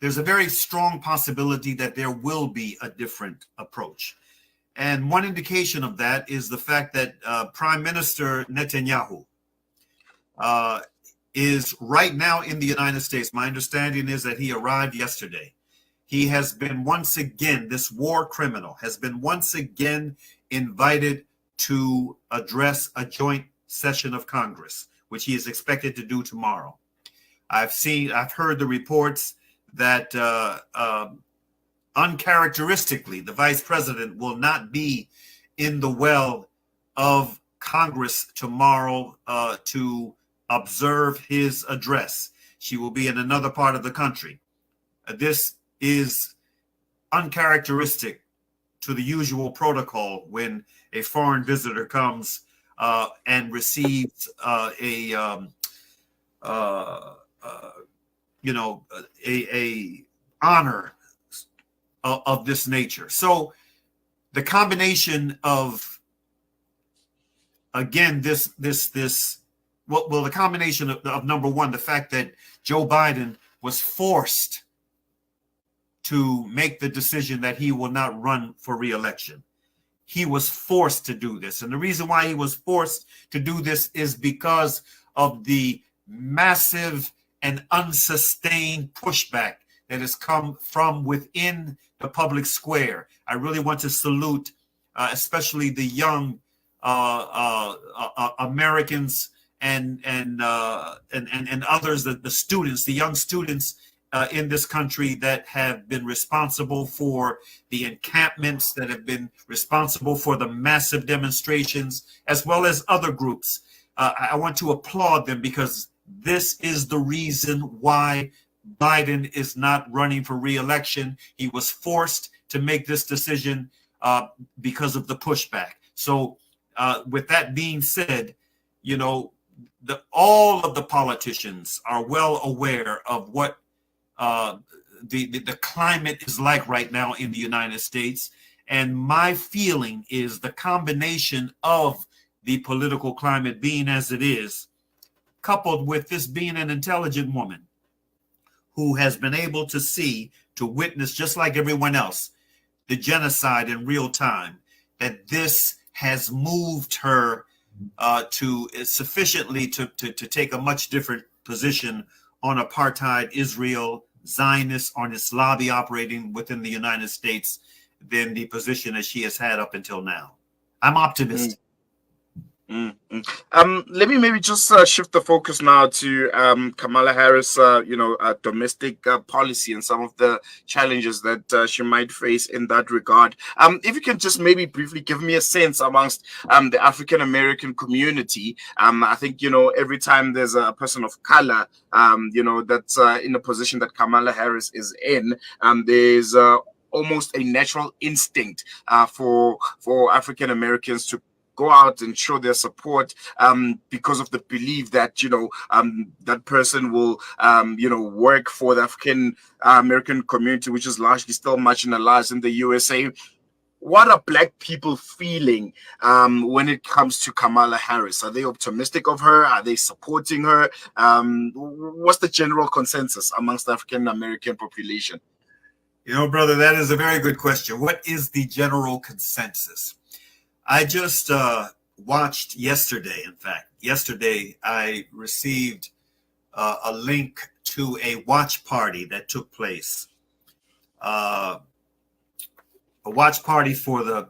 there's a very strong possibility that there will be a different approach. And one indication of that is the fact that Prime Minister Netanyahu is right now in the United States. My understanding is that he arrived yesterday. He has been once again, this war criminal has been once again invited to address a joint session of Congress, which he is expected to do tomorrow. I've heard the reports that uncharacteristically, the vice president will not be in the well of Congress tomorrow to observe his address. She will be in another part of the country. This is uncharacteristic to the usual protocol when a foreign visitor comes and receives a honor of this nature. So the combination of, again, the combination of number one, the fact that Joe Biden was forced to make the decision that he will not run for re-election. He was forced to do this. And the reason why he was forced to do this is because of the massive and unsustained pushback that has come from within the public square. I really want to salute especially the young Americans and others, the students, the young students in this country that have been responsible for the encampments, that have been responsible for the massive demonstrations, as well as other groups. I want to applaud them because this is the reason why Biden is not running for re-election. He was forced to make this decision because of the pushback. So with that being said, you know, all of the politicians are well aware of what the climate is like right now in the United States. And my feeling is the combination of the political climate being as it is, coupled with this being an intelligent woman who has been able to see, to witness, just like everyone else, the genocide in real time, that this has moved her to sufficiently to take a much different position on apartheid Israel, Zionists, on its lobby operating within the United States than the position that she has had up until now. I'm optimistic. Let me maybe just shift the focus now to Kamala Harris, domestic policy and some of the challenges that she might face in that regard. If you can just maybe briefly give me a sense amongst the African American community. I think, every time there's a person of color, that's in a position that Kamala Harris is in, there's almost a natural instinct for African Americans to go out and show their support because of the belief that that person will work for the African American community, which is largely still marginalized in the USA. What are Black people feeling when it comes to Kamala Harris? Are they optimistic of her? Are they supporting her? What's the general consensus amongst the African American population? Brother, that is a very good question. What is the general consensus? I just watched yesterday, in fact. Yesterday, I received a link to a watch party that took place. A watch party for the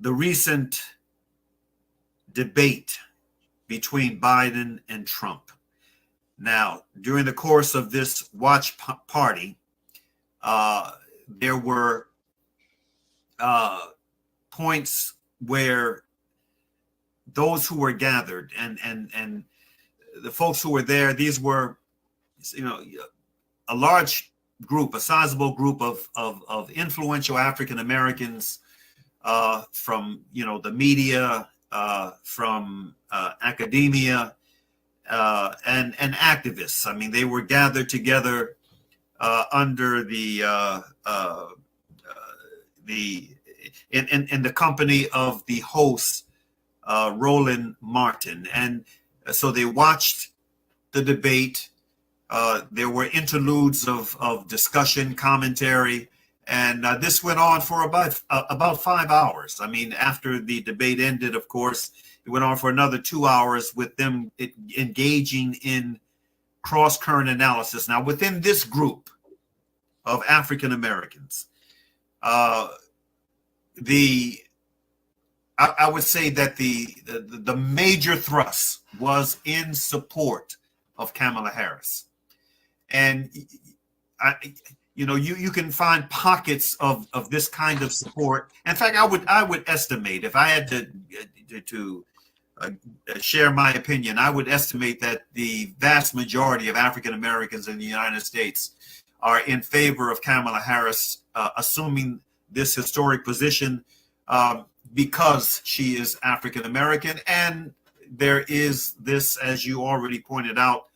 recent debate between Biden and Trump. Now, during the course of this watch party, there were points where those who were gathered and the folks who were there, these were, a large group, a sizable group of influential African Americans from, the media, from academia, and activists. I mean, they were gathered together under in the company of the host, Roland Martin. And so they watched the debate. There were interludes of discussion, commentary, and this went on for about 5 hours. I mean, after the debate ended, of course, it went on for another 2 hours with them engaging in cross-current analysis. Now, within this group of African Americans, I would say that the major thrust was in support of Kamala Harris. And you can find pockets of this kind of support. In fact, I would estimate, if I had to share my opinion, I would estimate that the vast majority of African Americans in the United States are in favor of Kamala Harris assuming this historic position because she is African American, and there is this, as you already pointed out,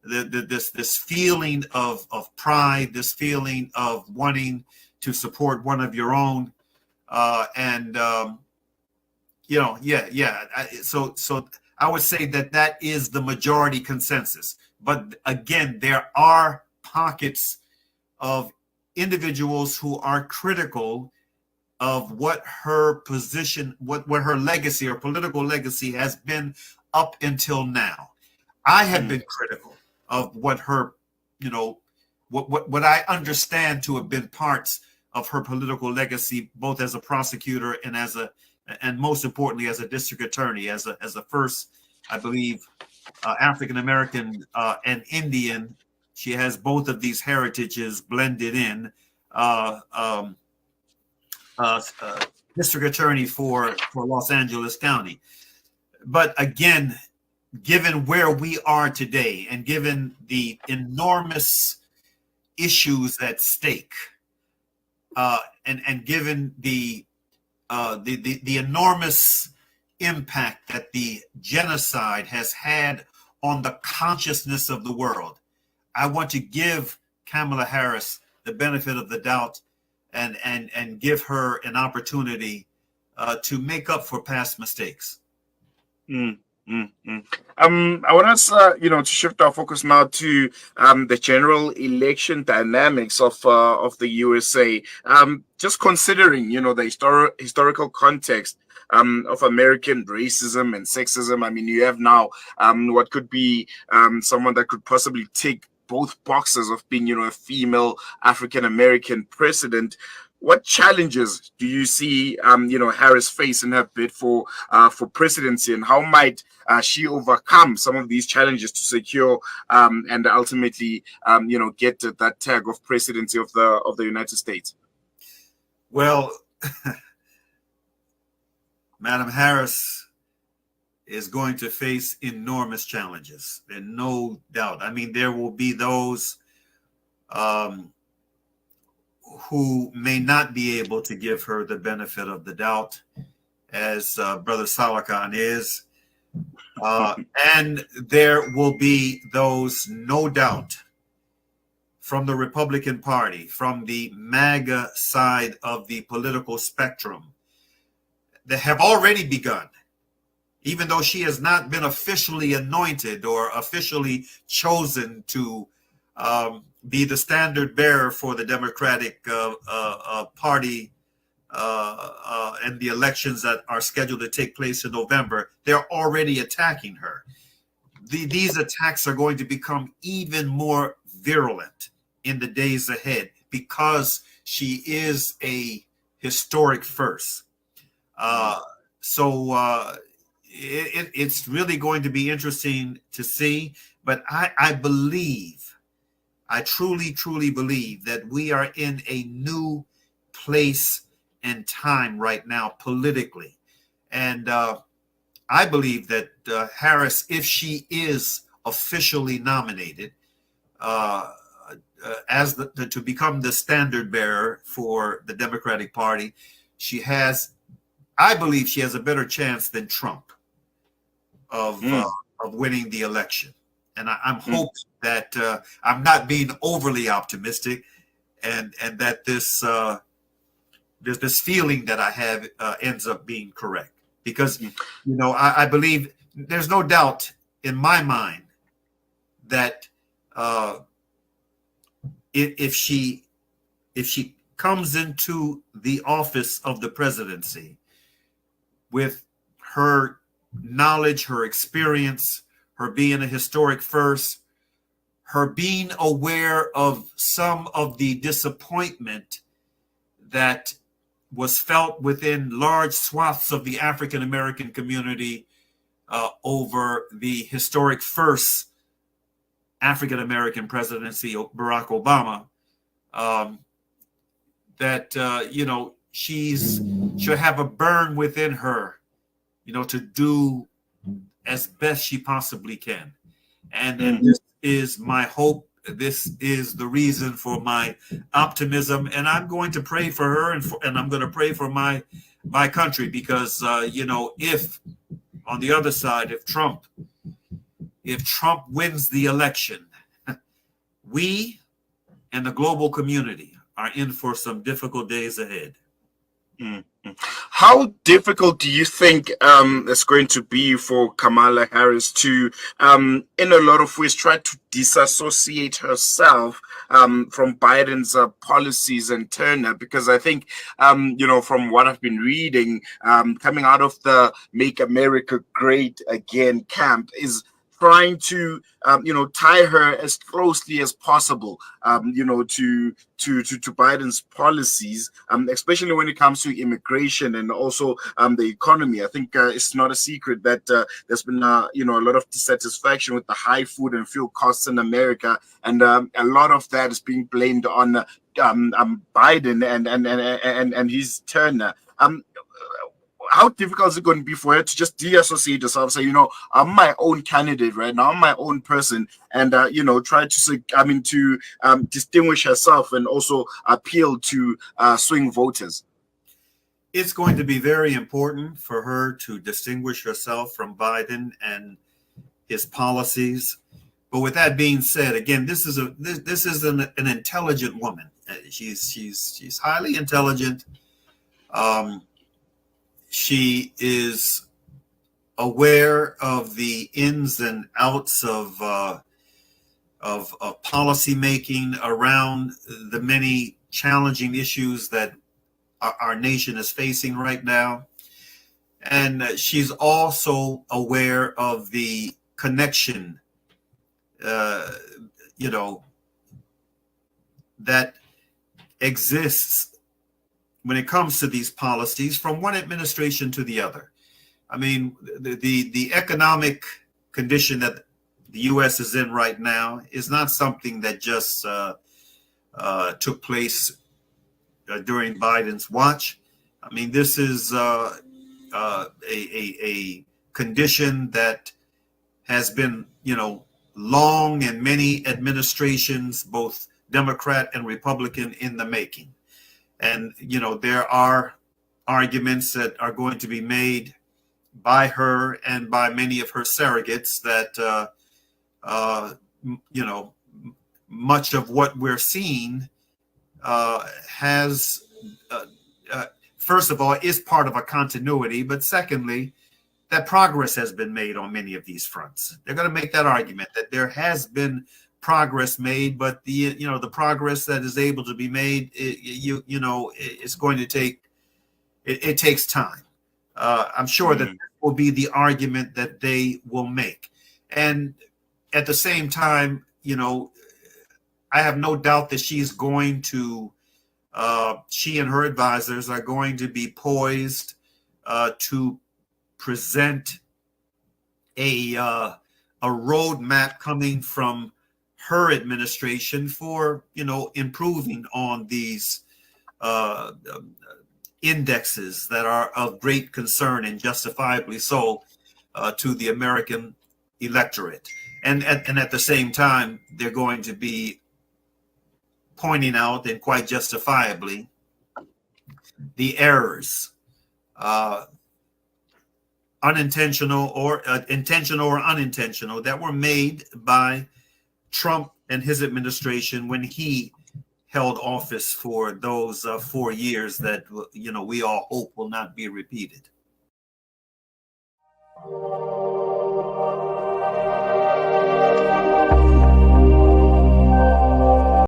this feeling of pride, this feeling of wanting to support one of your own, So I would say that is the majority consensus. But again, there are pockets of individuals who are critical of what her position, what her legacy or political legacy has been up until now. I have been critical of what her, what I understand to have been parts of her political legacy, both as a prosecutor and and most importantly as a district attorney, as a first, I believe, African American and Indian. She has both of these heritages blended in. District attorney for Los Angeles County. But again, given where we are today and given the enormous issues at stake, and given the enormous impact that the genocide has had on the consciousness of the world, I want to give Kamala Harris the benefit of the doubt and give her an opportunity to make up for past mistakes. I want us, to shift our focus now to the general election dynamics of the USA. Just considering, the historical context of American racism and sexism. I mean, you have now what could be someone that could possibly tick both boxes of being, a female African American president. What challenges do you see, Harris face in her bid for presidency, and how might she overcome some of these challenges to secure and ultimately, get that tag of presidency of the United States? Well, Madam Harris is going to face enormous challenges, and no doubt. I mean, there will be those who may not be able to give her the benefit of the doubt, as Brother Saalakhan is. And there will be those, no doubt, from the Republican Party, from the MAGA side of the political spectrum, that have already begun, even though she has not been officially anointed or officially chosen to be the standard bearer for the Democratic Party and the elections that are scheduled to take place in November. They're already attacking her. These attacks are going to become even more virulent in the days ahead because she is a historic first. It's really going to be interesting to see. But I truly, truly believe that we are in a new place and time right now politically. And I believe that Harris, if she is officially nominated to become the standard bearer for the Democratic Party, I believe she has a better chance than Trump of winning the election. And I'm hoping that I'm not being overly optimistic, and that this feeling that I have ends up being correct. Because, I believe there's no doubt in my mind that uh, if she comes into the office of the presidency with her knowledge, her experience, her being a historic first, her being aware of some of the disappointment that was felt within large swaths of the African American community over the historic first African American presidency, Barack Obama, that she'll have a burn within her, to do as best she possibly can, and this is my hope. This is the reason for my optimism, and I'm going to pray for her, and I'm going to pray for my country, because if on the other side, if Trump wins the election, we and the global community are in for some difficult days ahead. How difficult do you think it's going to be for Kamala Harris to, in a lot of ways, try to disassociate herself from Biden's policies and Turner? Because I think, from what I've been reading, coming out of the Make America Great Again camp, is trying to tie her as closely as possible to Biden's policies, especially when it comes to immigration and also the economy. I think it's not a secret that there's been a lot of dissatisfaction with the high food and fuel costs in America, and a lot of that is being blamed on Biden and his Turner. How difficult is it going to be for her to just deassociate herself, say, I'm my own candidate right now, I'm my own person, and try to distinguish herself and also appeal to swing voters? It's going to be very important for her to distinguish herself from Biden and his policies. But with that being said, again, this is an intelligent woman. She's highly intelligent. She is aware of the ins and outs of policy making around the many challenging issues that our nation is facing right now, and she's also aware of the connection, that exists when it comes to these policies from one administration to the other. I mean, the economic condition that the U.S. is in right now is not something that just took place during Biden's watch. I mean, this is a condition that has been, long and many administrations, both Democrat and Republican, in the making. And, there are arguments that are going to be made by her and by many of her surrogates that, much of what we're seeing has, first of all, is part of a continuity. But secondly, that progress has been made on many of these fronts. They're going to make that argument that there has been progress made, but the progress that is able to be made, it's going to take, it takes time. I'm sure that will be the argument that they will make. And at the same time, I have no doubt that she's going to, she and her advisors are going to be poised to present a roadmap coming from her administration for, improving on these indexes that are of great concern, and justifiably so, to the American electorate. And at the same time, they're going to be pointing out, and quite justifiably, the errors, unintentional or intentional or unintentional, that were made by Trump and his administration when he held office for those 4 years that, we all hope will not be repeated.